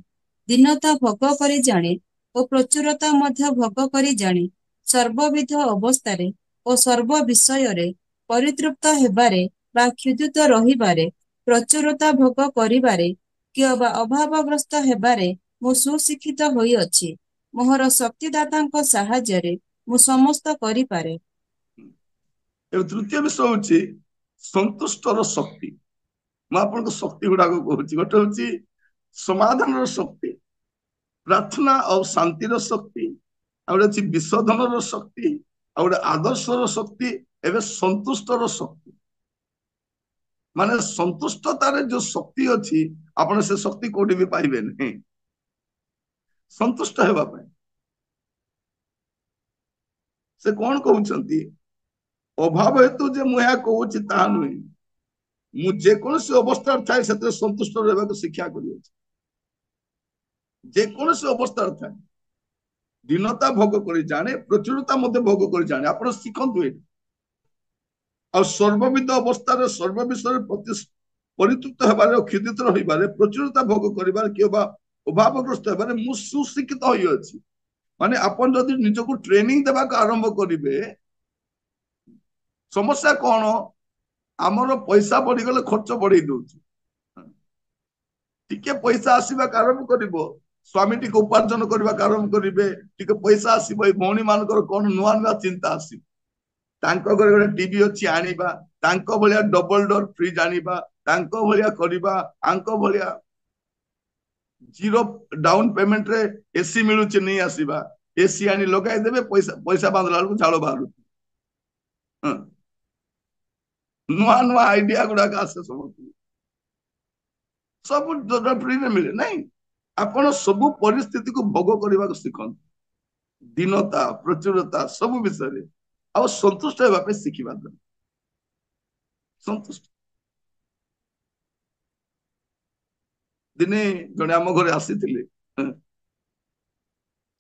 ଦୀନତା ଭୋଗ କରି ଜାଣେ ଓ ପ୍ରଚୁରତା ମଧ୍ୟ ଭୋଗ କରି ଜାଣେ। ସର୍ବବିଧ ଅବସ୍ଥାରେ ଓ ସର୍ବ ବିଷୟରେ ପରିତୃପ୍ତ ହେବାରେ ବା କ୍ଷୁଧିତ ରହିବାରେ, ପ୍ରଚୁରତା ଭୋଗ କରିବାରେ କିମ୍ବା ଅଭାବଗ୍ରସ୍ତ ହେବାରେ ମୁଁ ସୁଶିକ୍ଷିତ ହୋଇଅଛି। ମୋହର ଶକ୍ତିଦାତାଙ୍କ ସାହାଯ୍ୟରେ ମୁଁ ସମସ୍ତ କରିପାରେ। ଏବେ ତୃତୀୟ ବିଷୟ ହଉଛି ସନ୍ତୁଷ୍ଟର ଶକ୍ତି। ମୁଁ ଆପଣଙ୍କ ଶକ୍ତି ଗୁଡାକ କହୁଛି। ଗୋଟେ ହଉଛି ସମାଧାନର ଶକ୍ତି, ପ୍ରାର୍ଥନା ଆଉ ଶାନ୍ତିର ଶକ୍ତି, ଆଉ ଗୋଟେ ଅଛି ବିଶୋଧନର ଶକ୍ତି, ଆଉ ଗୋଟେ ଆଦର୍ଶର ଶକ୍ତି, ଏବେ ସନ୍ତୁଷ୍ଟର ଶକ୍ତି। ମାନେ ସନ୍ତୁଷ୍ଟତାରେ ଯୋଉ ଶକ୍ତି ଅଛି, ଆପଣ ସେ ଶକ୍ତି କୋଉଠି ବି ପାଇବେନି ସନ୍ତୁଷ୍ଟ ହେବା ପାଇଁ। ସେ କଣ କହୁଛନ୍ତି? ଅଭାବ ହେତୁ ଯେ ମୁଁ ଏହା କହୁଛି ତାହା ନୁହେଁ, ମୁଁ ଯେକୌଣସି ଅବସ୍ଥାରେ ଥାଏ ସେଥିରେ ସନ୍ତୁଷ୍ଟ ରହିବାକୁ ଶିକ୍ଷା କରିଅଛି। ଯେକୌଣସି ଅବସ୍ଥାରେ ଥାଏ, ଦୀନତା ଭୋଗ କରି ଜାଣେ, ପ୍ରଚୁରତା ମଧ୍ୟ ଭୋଗ କରି ଜାଣେ। ଆପଣ ଶିଖନ୍ତୁ ଏଠି। ଆଉ ସର୍ବବିଧ ଅବସ୍ଥାରେ ସର୍ବ ବିଷୟରେ ପରିତୃପ୍ତ ହେବାରେ, କ୍ଷୁଧିତ ରହିବାରେ, ପ୍ରଚୁରତା ଭୋଗ କରିବାରେ କିମ୍ବା ଅଭାବଗ୍ରସ୍ତ ହେବାରେ ମୁଁ ସୁଶିକ୍ଷିତ ହୋଇଅଛି। ମାନେ ଆପଣ ଯଦି ନିଜକୁ ଟ୍ରେନିଂ ଦେବାକୁ ଆରମ୍ଭ କରିବେ, ସମସ୍ୟା କଣ? ଆମର ପଇସା ବଢିଗଲେ ଖର୍ଚ୍ଚ ବଢେଇ ଦଉଛି। ଟିକେ ପଇସା ଆସିବାକୁ ଆରମ୍ଭ କରିବ, ସ୍ୱାମୀ ଟିକେ ଉପାର୍ଜନ କରିବାକୁ ଆରମ୍ଭ କରିବେ, ଟିକେ ପଇସା ଆସିବ, ଏଇ ଭଉଣୀ ମାନଙ୍କର କଣ ନୂଆ ନୂଆ ଚିନ୍ତା ଆସିବ। ତାଙ୍କ ଘରେ ଗୋଟେ ଟିଭି ଅଛି ଆଣିବା, ତାଙ୍କ ଭଳିଆ ଡବଲ ଡୋର ଫ୍ରିଜ ଆଣିବା, ତାଙ୍କ ଭଳିଆ କରିବା, ଆଙ୍କ ଭଳିଆ ଜିରୋ ଡାଉନ ପେମେଣ୍ଟ ରେ ଏସି ମିଳୁଛି ନେଇ ଆସିବା, ଏସି ଆଣି ଲଗାଇଦେବେ, ପଇସା ପଇସା ବାନ୍ଧିଲା ବେଳକୁ ଝାଳ ବାହାରୁଛି। ନୂଆ ନୂଆ ଆଇଡିଆ ଗୁଡାକ ଆସେ ସମସ୍ତଙ୍କୁ, ସବୁ ଫ୍ରିରେ ମିଳେ ନାଇଁ। ଆପଣ ସବୁ ପରିସ୍ଥିତିକୁ ଭୋଗ କରିବାକୁ ଶିଖନ୍ତୁ, ଦୀନତା, ପ୍ରଚୁରତା ସବୁ ବିଷୟରେ, ଆଉ ସନ୍ତୁଷ୍ଟ ହେବା ପାଇଁ ଶିଖିବା ଦରକାର। ସନ୍ତୁଷ୍ଟ। ଦିନେ ଜଣେ ଆମ ଘରେ ଆସିଥିଲେ,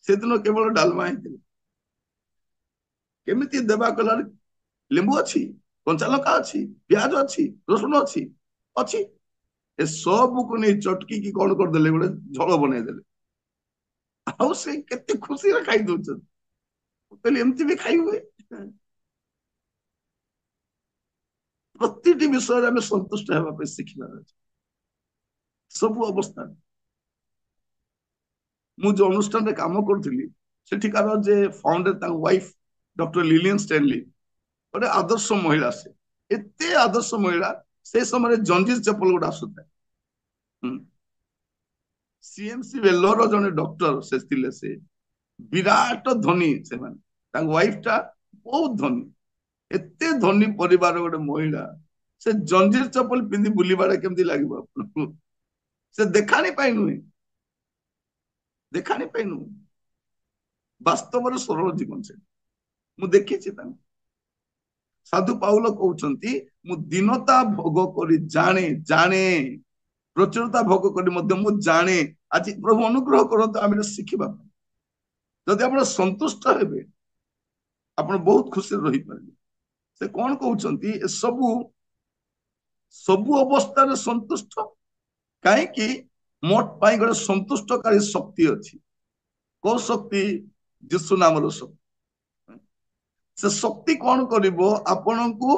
ସେଦିନ କେବଳ ଡାଲମା ହେଇଥିଲା। କେମିତି ଦେବା କଲା, ଲେମ୍ବୁ ଅଛି, କଞ୍ଚା ଲଙ୍କା ଅଛି, ପିଆଜ ଅଛି, ରସୁଣ ଅଛି, ଅଛି, ଏ ସବୁକୁ ନେଇ ଚଟକିକି କଣ କରିଦେଲେ, ଗୋଟେ ଝୋଳ ବନେଇଦେଲେ। ଆଉ ସେ କେତେ ଖୁସିରେ ଖାଇ ଦଉଛନ୍ତି। କହିଲି ଏମିତି ବି ଖାଇ ହୁଏ। ପ୍ରତିଟି ବିଷୟରେ ଆମେ ସନ୍ତୁଷ୍ଟ ହେବା ପାଇଁ ଶିଖିବାର ଅଛି, ସବୁ ଅବସ୍ଥାରେ। ମୁଁ ଯୋଉ ଅନୁଷ୍ଠାନରେ କାମ କରୁଥିଲି, ସେଠିକାର ଯେ ଫାଉଣ୍ଡର, ତାଙ୍କ ୱାଇଫ ଡକ୍ଟର ଲିଲିୟନ ଷ୍ଟାନଲି, ଗୋଟେ ଆଦର୍ଶ ମହିଳା। ସେ ଏତେ ଆଦର୍ଶ ମହିଳା, ସେ ସମୟରେ ଜଞ୍ଜିର ଚପଲ ଗୋଟେ ଆସୁଥାଏ। ସିଏମସି ବେଲୋର ଜଣେ ଡକ୍ଟର ସେ ଥିଲେ। ସେ ବିରାଟ ଧନୀ, ସେମାନେ, ତାଙ୍କ ୱାଇଫ ଟା ବହୁତ ଧନୀ। ଏତେ ଧନୀ ପରିବାର ଗୋଟେ ମହିଳା, ସେ ଜଞ୍ଜିର ଚପଲ ପିନ୍ଧି ବୁଲିବାଟା କେମିତି ଲାଗିବ ଆପଣଙ୍କୁ? ସେ ଦେଖାଣି ପାଇଁ ନୁହେଁ, ଦେଖାଣି ପାଇଁ ନୁହେଁ, ବାସ୍ତବରେ ସରଳ ଜୀବନ ସେ। ମୁଁ ଦେଖିଛି ତାଙ୍କୁ। ସାଧୁ ପାଉଲ କହୁଛନ୍ତି, ମୁଁ ଦୀନତା ଭୋଗ କରି ଜାଣେ, ପ୍ରଚୁରତା ଭୋଗ କରି ମଧ୍ୟ ମୁଁ ଜାଣେ। ଆଜି ପ୍ରଭୁ ଅନୁଗ୍ରହ କରନ୍ତୁ ଆମେ ଶିଖିବା ପାଇଁ। ଯଦି ଆପଣ ସନ୍ତୁଷ୍ଟ ହେବେ, ଆପଣ ବହୁତ ଖୁସିରେ ରହିପାରିବେ। ସେ କଣ କହୁଛନ୍ତି? ଏସବୁ ସବୁ ଅବସ୍ଥାରେ ସନ୍ତୁଷ୍ଟ, କାହିଁକି? ମୋ ପାଇଁ ଗୋଟେ ସନ୍ତୁଷ୍ଟକାରୀ ଶକ୍ତି ଅଛି। କୋଉ ଶକ୍ତି? ଯୀଶୁ ନାମର ଶକ୍ତି। ସେ ଶକ୍ତି କଣ କରିବ? ଆପଣଙ୍କୁ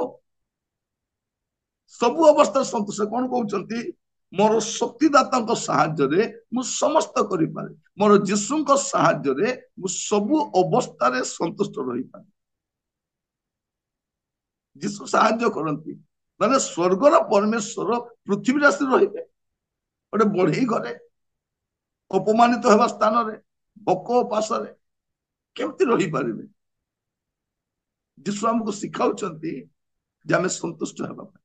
ସବୁ ଅବସ୍ଥାରେ ସନ୍ତୁଷ୍ଟ। କଣ କହୁଛନ୍ତି? ମୋର ଶକ୍ତିଦାତାଙ୍କ ସାହାଯ୍ୟରେ ମୁଁ ସମସ୍ତ କରିପାରେ। ମୋର ଯୀଶୁଙ୍କ ସାହାଯ୍ୟରେ ମୁଁ ସବୁ ଅବସ୍ଥାରେ ସନ୍ତୁଷ୍ଟ ରହିପାରେ। ଯୀଶୁ ସାହାଯ୍ୟ କରନ୍ତି, ମାନେ ସ୍ୱର୍ଗର ପରମେଶ୍ୱର ପୃଥିବୀରେ ଆସି ରହିବେ, ଗୋଟେ ବଢେଇ ଘରେ, ଅପମାନିତ ହେବା ସ୍ଥାନରେ, ଭୋକ ଉପାସରେ କେମିତି ରହିପାରିବେ? ଯୀଶୁ ଆମକୁ ଶିଖାଉଛନ୍ତି ଯେ ଆମେ ସନ୍ତୁଷ୍ଟ ହେବା ପାଇଁ।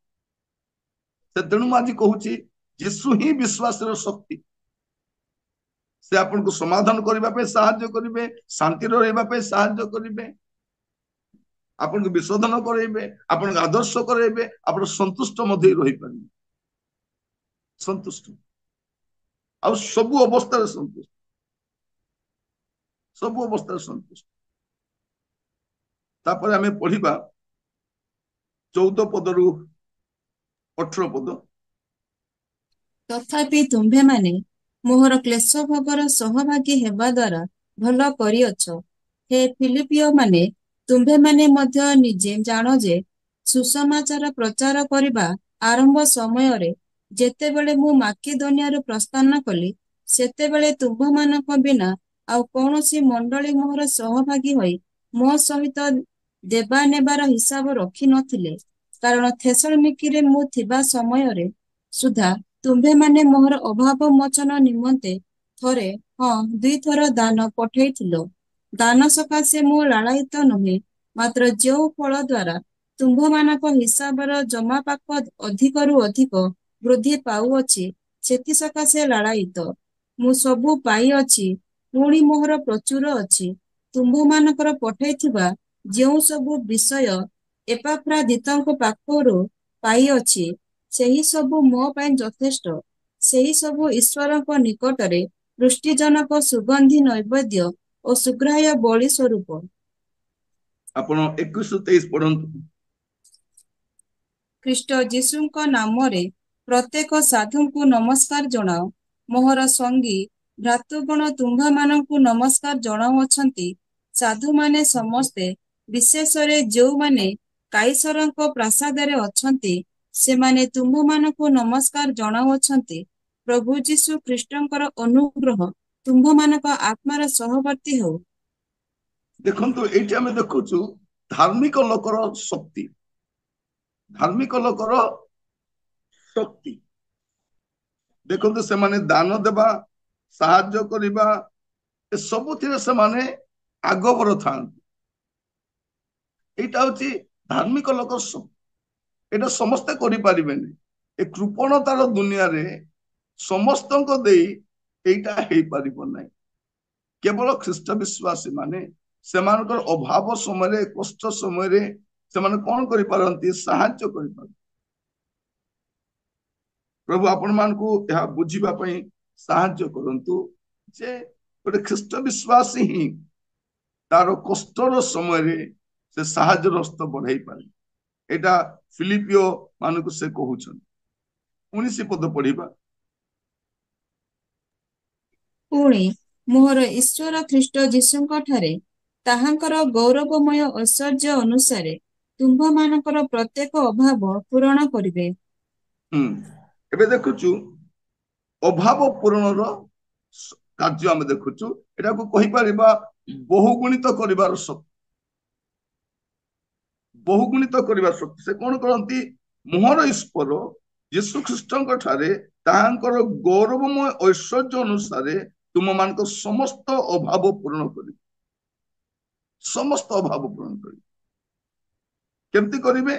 ତେଣୁ ମୁଁ ଆଜି କହୁଛି, ଯୀଶୁ ହିଁ ବିଶ୍ୱାସର ଶକ୍ତି। ସେ ଆପଣଙ୍କୁ ସମାଧାନ କରିବା ପାଇଁ ସାହାଯ୍ୟ କରିବେ, ଶାନ୍ତିରେ ରହିବା ପାଇଁ ସାହାଯ୍ୟ କରିବେ, ଆପଣଙ୍କୁ ବିଶୋଧନ କରାଇବେ, ଆପଣଙ୍କୁ ଆଦର୍ଶ କରାଇବେ, ଆପଣ ସନ୍ତୁଷ୍ଟ ମଧ୍ୟ ରହିପାରିବେ। ସନ୍ତୁଷ୍ଟ, ଆଉ ସବୁ ଅବସ୍ଥାରେ ସନ୍ତୁଷ୍ଟ, ସବୁ ଅବସ୍ଥାରେ ସନ୍ତୁଷ୍ଟ। ତାପରେ ଆମେ ପଢିବା 14 ପଦରୁ 18 ପଦ। ତଥାପି ତୁମ୍ଭେମାନେ ମୋହର କ୍ଲେଶ ଭୋଗର ସହଭାଗୀ ହେବା ଦ୍ୱାରା ଭଲ କରିଅଛ। ହେ ଫିଲିପିଓ ମାନେ, ତୁମ୍ଭେମାନେ ମଧ୍ୟ ନିଜେ ଜାଣ ଯେ ସୁସମାଚାର ପ୍ରଚାର କରିବା ଆରମ୍ଭ ସମୟରେ ଯେତେବେଳେ ମୁଁ ମାକିଦୋନିଆରୁ ପ୍ରସ୍ଥାନ କଲି, ସେତେବେଳେ ତୁମ୍ଭମାନଙ୍କ ବିନା ଆଉ କୌଣସି ମଣ୍ଡଳୀ ମୋହର ସହଭାଗୀ ହୋଇ ମୋ ସହିତ ଦେବା ନେବାର ହିସାବ ରଖିନଥିଲେ। କାରଣ ଥେସଲୋନିକିରେ ମୁଁ ଥିବା ସମୟରେ ସୁଦ୍ଧା ତୁମ୍ଭେମାନେ ମୋହର ଅଭାବ ମୋଚନ ନିମନ୍ତେ ଥରେ, ହଁ 2 ଥର ଦାନ ପଠେଇଥିଲ। ଦାନ ସକାଶେ ମୁଁ ଲାଳାୟିତ ନୁହେଁ, ମାତ୍ର ଯେଉଁ ଫଳ ଦ୍ୱାରା ତୁମ୍ଭମାନଙ୍କ ହିସାବର ଜମାପାକ ଅଧିକରୁ ଅଧିକ ବୃଦ୍ଧି ପାଉଅଛି, ସେଥିସକାଶେ ଲାଳାୟିତ। ମୁଁ ସବୁ ପାଇଅଛି, ପୁଣି ମୋହର ପ୍ରଚୁର ଅଛି। ତୁମ୍ଭମାନଙ୍କର ପଠେଇଥିବା ଯେଉଁ ସବୁ ବିଷୟ ଏପାଫ୍ରାଦିତଙ୍କ ପାଖରୁ ପାଇଅଛି, ସେହି ସବୁ ମୋ ପାଇଁ ଯଥେଷ୍ଟ। ସେହି ସବୁ ଈଶ୍ୱରଙ୍କ ନିକଟରେ ପୃଷ୍ଟିଜନକ ସୁଗନ୍ଧି ନୈବେଦ୍ୟ ଓ ସୁଗ୍ରାହ୍ୟ ବଳି ସ୍ୱରୂପ। ଆପଣ 21-23 ପଢନ୍ତୁ। ଖ୍ରୀଷ୍ଟ ଯୀଶୁଙ୍କ ନାମରେ ପ୍ରତ୍ୟେକ ସାଧୁଙ୍କୁ ନମସ୍କାର ଜଣାଅ। ମୋହର ସଙ୍ଗୀ ଭ୍ରାତୃଗଣ ତୁମ୍ଭମାନଙ୍କୁ ନମସ୍କାର ଜଣାଉଅଛନ୍ତି। ସାଧୁମାନେ ସମସ୍ତେ, ବିଶେଷରେ ଯେଉଁମାନେ କାଇସରଙ୍କ ପ୍ରାସାଦରେ ଅଛନ୍ତି, ସେମାନେ ତୁମ୍ଭମାନଙ୍କୁ ନମସ୍କାର ଜଣାଉଅଛନ୍ତି। ପ୍ରଭୁ ଯୀଶୁ ଖ୍ରୀଷ୍ଟଙ୍କର ଅନୁଗ୍ରହ ତୁମ୍ଭମାନଙ୍କ ଆତ୍ମାର ସହବର୍ତ୍ତୀ ହେଉ। ଦେଖନ୍ତୁ, ଏଇଠି ଆମେ ଦେଖୁଛୁ ଧାର୍ମିକ ଲୋକର ଶକ୍ତି। ଧାର୍ମିକ ଲୋକର ଶକ୍ତି ଦେଖନ୍ତୁ, ସେମାନେ ଦାନ ଦେବା, ସାହାଯ୍ୟ କରିବା, ଏସବୁଥିରେ ସେମାନେ ଆଗବର ଥାନ୍ତି। ଏଇଟା ହଉଛି ଧାର୍ମିକ ଲୋକର ଶକ୍ତି। ଏଇଟା ସମସ୍ତେ କରିପାରିବେନି। ଏ କୃପଣତାର ଦୁନିଆରେ ସମସ୍ତଙ୍କ ଦେଇ ଏଇଟା ହେଇପାରିବ ନାହିଁ। କେବଳ ଖ୍ରୀଷ୍ଟ ବିଶ୍ୱାସୀ ମାନେ ସେମାନଙ୍କର ଅଭାବ ସମୟରେ, କଷ୍ଟ ସମୟରେ ସେମାନେ କଣ କରିପାରନ୍ତି? ସାହାଯ୍ୟ କରିପାରନ୍ତି। ପ୍ରଭୁ ଆପଣ ମାନଙ୍କୁ ଏହା ବୁଝିବା ପାଇଁ ସାହାଯ୍ୟ କରନ୍ତୁ ଯେ ଗୋଟେ ଖ୍ରୀଷ୍ଟ ବିଶ୍ୱାସୀ ହିଁ ତାର କଷ୍ଟର ସମୟରେ ସେ ସାହାଯ୍ୟର ହସ୍ତ ବଢାଇ ପାରେ। ଏଇଟା ଫିଲିପିଓ ମାନଙ୍କୁ ସେ କହୁଛନ୍ତି। 19 ପଦ ପଢିବା। ପୁଣି ମୋହର ଈଶ୍ୱର ଖ୍ରୀଷ୍ଟ ଯୀଶୁଙ୍କ ଠାରେ ତାହାଙ୍କର ଗୌରବମୟ ଐଶ୍ୱର୍ଯ୍ୟ ଅନୁସାରେ ତୁମ୍ଭମାନଙ୍କର ପ୍ରତ୍ୟେକ ଅଭାବ ପୂରଣ କରିବେ। ଏବେ ଦେଖୁଛୁ ଅଭାବ ପୂରଣର କାର୍ଯ୍ୟ ଆମେ ଦେଖୁଛୁ। ଏଟାକୁ କହିପାରିବା ବହୁଗୁଣିତ କରିବାର ଶକ୍ତି। ବହୁଗୁଣିତ କରିବା ଶକ୍ତି ସେ କଣ କରନ୍ତି? ମୋହର ଈଶ୍ୱର ଯୀଶୁ ଖ୍ରୀଷ୍ଟଙ୍କ ଠାରେ ତାହାଙ୍କର ଗୌରବମୟ ଐଶ୍ୱର୍ଯ୍ୟ ଅନୁସାରେ ତୁମମାନଙ୍କ ସମସ୍ତ ଅଭାବ ପୂରଣ କରିବେ। ସମସ୍ତ ଅଭାବ ପୂରଣ କରିବେ। କେମିତି କରିବେ?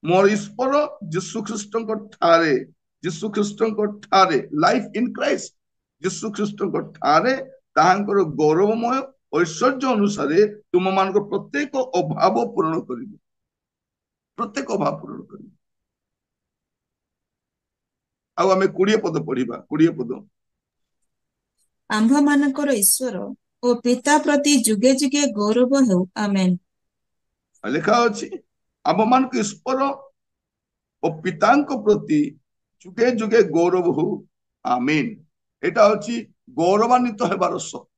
ମୋର ଈଶ୍ୱର ଯୀଶୁ ଖ୍ରୀଷ୍ଟଙ୍କ ଠାରେ, ଯୀଶୁ ଖ୍ରୀଷ୍ଟଙ୍କ ଠାରେ, ଲାଇଫ ଇନ୍ କ୍ରାଇଷ୍ଟ, ଯୀଶୁ ଖ୍ରୀଷ୍ଟଙ୍କ ଠାରେ ତାହାଙ୍କର ଗୌରବମୟ ଐଶ୍ୱର୍ଯ୍ୟ ଅନୁସାରେ ତୁମମାନଙ୍କ ପ୍ରତ୍ୟେକ ଅଭାବ ପୂରଣ କରିବେ। ପ୍ରତ୍ୟେକ ଅଭାବ ପୂରଣ କରିବେ। ଆଉ ଆମେ 20 ପଦ ପଢିବା। 20 ପଦ। ଆମ୍ଭମାନଙ୍କର ଈଶ୍ୱର ଓ ପିତା ପ୍ରତି ଯୁଗେ ଯୁଗେ ଗୌରବ ହେଉ। ଆମେନ୍। ଲେଖା ଅଛି ଆମ୍ଭମାନଙ୍କ ଈଶ୍ୱର ଓ ପିତାଙ୍କ ପ୍ରତି ଯୁଗେ ଯୁଗେ ଗୌରବ ହଉ। ଆମିନ୍। ଏଟା ହଉଛି ଗୌରବାନ୍ବିତ ହେବାର ଶକ୍ତି।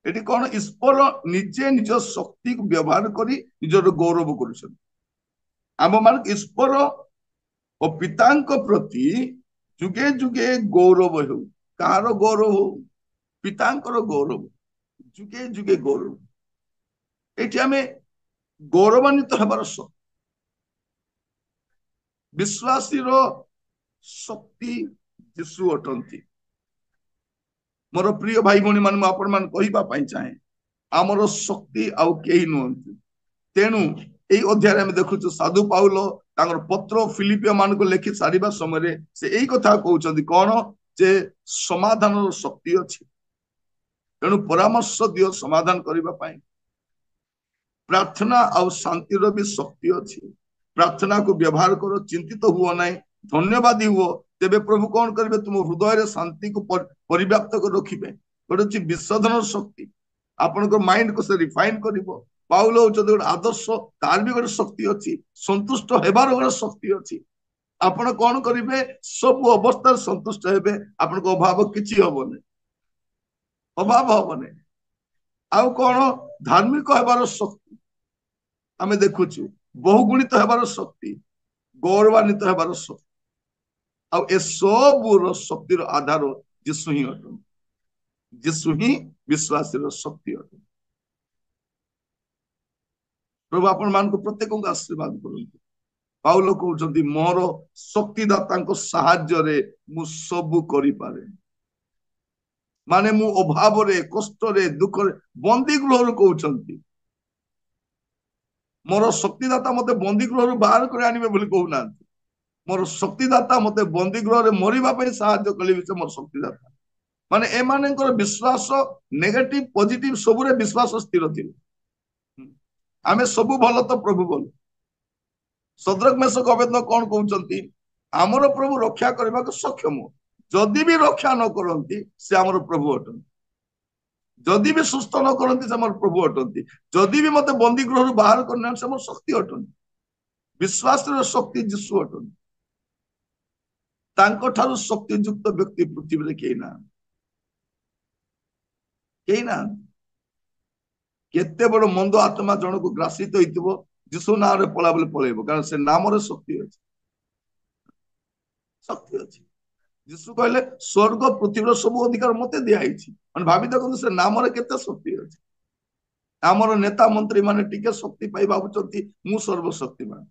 ଏଠି କଣ? ଈଶ୍ୱର ନିଜେ ନିଜ ଶକ୍ତିକୁ ବ୍ୟବହାର କରି ନିଜର ଗୌରବ କରୁଛନ୍ତି। ଆମ୍ଭମାନଙ୍କ ଈଶ୍ୱର ଓ ପିତାଙ୍କ ପ୍ରତି ଯୁଗେ ଯୁଗେ ଗୌରବ ହେଉ। କାହାର ଗୌରବ ହଉ? ପିତାଙ୍କର ଗୌରବ। ଯୁଗେ ଯୁଗେ ଗୌରବ। ଏଠି ଆମେ ଗୌରବାନ୍ବିତ ହେବାର ଶକ୍ତି, ବିଶ୍ୱାସୀର ଶକ୍ତି ଯୀଶୁ ଅଟନ୍ତି। ମୋର ପ୍ରିୟ ଭାଇ ଭଉଣୀ ମାନେ, ମୁଁ ଆପଣ ମାନଙ୍କୁ କହିବା ପାଇଁ ଚାହେଁ, ଆମର ଶକ୍ତି ଆଉ କେହି ନୁହନ୍ତି। ତେଣୁ ଏଇ ଅଧ୍ୟାୟରେ ଆମେ ଦେଖୁଛୁ ସାଧୁ ପାଉଲ ତାଙ୍କର ପତ୍ର ଫିଲିପିଓ ମାନଙ୍କୁ ଲେଖି ସାରିବା ସମୟରେ ସେ ଏଇ କଥା କହୁଛନ୍ତି କଣ? ଯେ ସମାଧାନର ଶକ୍ତି ଅଛି। ତେଣୁ ପରାମର୍ଶ ଦିଅ ସମାଧାନ କରିବା ପାଇଁ। ପ୍ରାର୍ଥନା ଆଉ ଶାନ୍ତିର ବି ଶକ୍ତି ଅଛି। ପ୍ରାର୍ଥନାକୁ ବ୍ୟବହାର କର, ଚିନ୍ତିତ ହୁଅ ନାହିଁ, ଧନ୍ୟବାଦୀ ହୁଅ। ତେବେ ପ୍ରଭୁ କଣ କରିବେ? ତୁମ ହୃଦୟରେ ଶାନ୍ତିକୁ ପରିବ୍ୟାପ୍ତ କରି ରଖିବେ। ଗୋଟେ ହଉଛି ବିଶୋଧନର ଶକ୍ତି। ଆପଣଙ୍କ ମାଇଣ୍ଡକୁ ସେ ରିଫାଇନ କରିବ। ପାଉଲ ହଉଛନ୍ତି ଗୋଟେ ଆଦର୍ଶ, ତାର ବି ଗୋଟେ ଶକ୍ତି ଅଛି। ସନ୍ତୁଷ୍ଟ ହେବାର ଗୋଟେ ଶକ୍ତି ଅଛି। ଆପଣ କଣ କରିବେ? ସବୁ ଅବସ୍ଥାରେ ସନ୍ତୁଷ୍ଟ ହେବେ। ଆପଣଙ୍କ ଅଭାବ କିଛି ହବନି, ଅଭାବ ହବନି। ଆଉ କଣ? ଧାର୍ମିକ ହେବାର ଶକ୍ତି ଆମେ ଦେଖୁଛୁ, ବହୁଗୁଣିତ ହେବାର ଶକ୍ତି, ଗୌରବାନ୍ବିତ ହେବାର ଶକ୍ତି। ଆଉ ଏ ସବୁର ଶକ୍ତିର ଆଧାର ଯୀଶୁ ହିଁ ଅଟନ୍ତି। ଯୀଶୁ ହିଁ ବିଶ୍ୱାସୀର ଶକ୍ତି ଅଟନ୍ତି। ପ୍ରଭୁ ଆପଣ ମାନଙ୍କୁ ପ୍ରତ୍ୟେକଙ୍କୁ ଆଶୀର୍ବାଦ କରନ୍ତୁ। ପାଉଲ କହୁଛନ୍ତି ମୋର ଶକ୍ତିଦାତାଙ୍କ ସାହାଯ୍ୟରେ ମୁଁ ସବୁ କରିପାରେ। ମାନେ ମୁଁ ଅଭାବରେ, କଷ୍ଟରେ, ଦୁଃଖରେ, ବନ୍ଦୀ ଗୃହରୁ କହୁଛନ୍ତି ମୋର ଶକ୍ତିଦାତା ମତେ ବନ୍ଦୀ ଗୃହରୁ ବାହାର କରି ଆଣିବେ ବୋଲି କହୁନାହାନ୍ତି। ମୋର ଶକ୍ତିଦାତା ମତେ ବନ୍ଦୀ ଗୃହରେ ମରିବା ପାଇଁ ସାହାଯ୍ୟ କଲେ ବି ସେ ମୋର ଶକ୍ତିଦାତା। ମାନେ ଏମାନଙ୍କର ବିଶ୍ୱାସ ନେଗେଟିଭ ପଜିଟିଭ ସବୁରେ ବିଶ୍ୱାସ ସ୍ଥିର ଥିବ। ଆମେ ସବୁ ଭଲ ତ ପ୍ରଭୁ ଭଲ। ସଦ୍ରକ ମେଷକ ଅବେଦନେଗୋ କଣ କହୁଛନ୍ତି? ଆମର ପ୍ରଭୁ ରକ୍ଷା କରିବାକୁ ସକ୍ଷମ। ଯଦି ବି ରକ୍ଷା ନ କରନ୍ତି ସେ ଆମର ପ୍ରଭୁ ଅଟନ୍ତି। ଯଦି ବି ସୁସ୍ଥ ନ କରନ୍ତି ସେ ଆମର ପ୍ରଭୁ ଅଟନ୍ତି। ଯଦି ବି ମତେ ବନ୍ଦୀ ଗୃହରୁ ବାହାର କରିନାହାନ୍ତି ସେ ମୋର ଶକ୍ତି ଅଟନ୍ତି। ବିଶ୍ୱାସର ଶକ୍ତି ଯୀଶୁ ଅଟନ୍ତି। ତାଙ୍କ ଠାରୁ ଶକ୍ତିଯୁକ୍ତ ବ୍ୟକ୍ତି ପୃଥିବୀରେ କେହି ନାହାନ୍ତି। କେହି ନାହାନ୍ତି। କେତେ ବଡ ମନ୍ଦ ଆତ୍ମା ଜଣକୁ ଗ୍ରାସିତ ହେଇଥିବ, ଯୀଶୁ ନାଁରେ ପଳା ବୋଲି ପଳେଇବ, କାରଣ ସେ ନାମରେ ଶକ୍ତି ଅଛି। ଶକ୍ତି ଅଛି। ଯୀଶୁ କହିଲେ ସ୍ୱର୍ଗ ପୃଥିବୀର ସବୁ ଅଧିକାର ମତେ ଦିଆହେଇଛି। ମାନେ ଭାବି ଦେଖନ୍ତୁ ସେ ନାମରେ କେତେ ଶକ୍ତି ଅଛି। ଆମର ନେତା ମନ୍ତ୍ରୀ ମାନେ ଟିକେ ଶକ୍ତି ପାଇ ଭାବୁଛନ୍ତି ମୁଁ ସର୍ବଶକ୍ତିମାନ।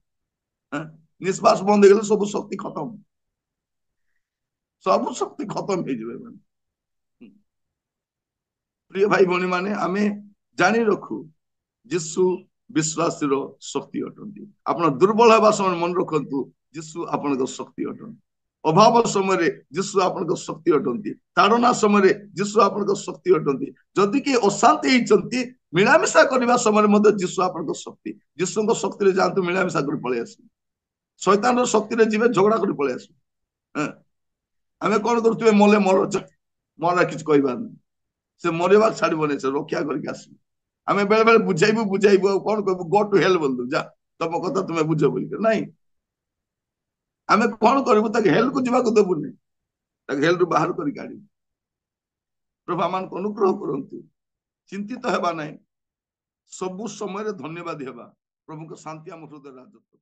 ନିଶ୍ୱାସ ବନ୍ଦ ହେଇଗଲେ ସବୁ ଶକ୍ତି ଖତମ। ସବୁ ଶକ୍ତି ଖତମ ହେଇଯିବେ। ପ୍ରିୟ ଭାଇ ଭଉଣୀ ମାନେ ଆମେ ଜାଣି ରଖୁ ଯୀଶୁ ବିଶ୍ୱାସୀର ଶକ୍ତି ଅଟନ୍ତି। ଆପଣ ଦୁର୍ବଳ ହେବା ସମୟରେ ମନେ ରଖନ୍ତୁ ଯୀଶୁ ଆପଣଙ୍କ ଶକ୍ତି ଅଟନ୍ତି। ଅଭାବ ସମୟରେ ଯୀଶୁ ଆପଣଙ୍କ ଶକ୍ତି ଅଟନ୍ତି। ତାଡ଼ନା ସମୟରେ ଯୀଶୁ ଆପଣଙ୍କ ଶକ୍ତି ଅଟନ୍ତି। ଯଦି କିଏ ଅଶାନ୍ତି ହେଇଛନ୍ତି ମିଳାମିଶା କରିବା ସମୟରେ ମଧ୍ୟ ଯୀଶୁ ଆପଣଙ୍କ ଶକ୍ତି। ଯୀଶୁଙ୍କ ଶକ୍ତିରେ ଯାଆନ୍ତୁ, ମିଳାମିଶା କରି ପଳେଇ ଆସିବେ। ଶୈତାନର ଶକ୍ତିରେ ଯିବେ, ଝଗଡା କରି ପଳେଇ ଆସିବେ। ଆମେ କଣ କରୁଥିବେ? ମଲେ ମର, ମୋର କିଛି କହିବାର ନାହିଁ। ସେ ମରିବା ଛାଡିବନି, ସେ ରକ୍ଷା କରିକି ଆସିବ। ଆମେ ବେଳେ ବେଳେ ବୁଝାଇବୁ ଆଉ କଣ କହିବୁ? ଗो ଟୁ ହେଲ୍ ବୋଲୁ, ଯା ତମ କଥା ତୁମେ ବୁଝ ବୋଲି। ନାଇଁ, ଆମେ କଣ କରିବୁ? ତାକୁ ହେଲକୁ ଯିବାକୁ ଦେବୁନି, ତାକୁ ହେଲରୁ ବାହାର କରିକି ଆଣିବୁ। ପ୍ରଭୁ ଆମମାନଙ୍କୁ ଅନୁଗ୍ରହ କରନ୍ତୁ। ଚିନ୍ତିତ ହେବା ନାହିଁ, ସବୁ ସମୟରେ ଧନ୍ୟବାଦ ହେବା। ପ୍ରଭୁଙ୍କ ଶାନ୍ତି ଆମ ହୃଦୟରେ ରାଜତ୍ୱ।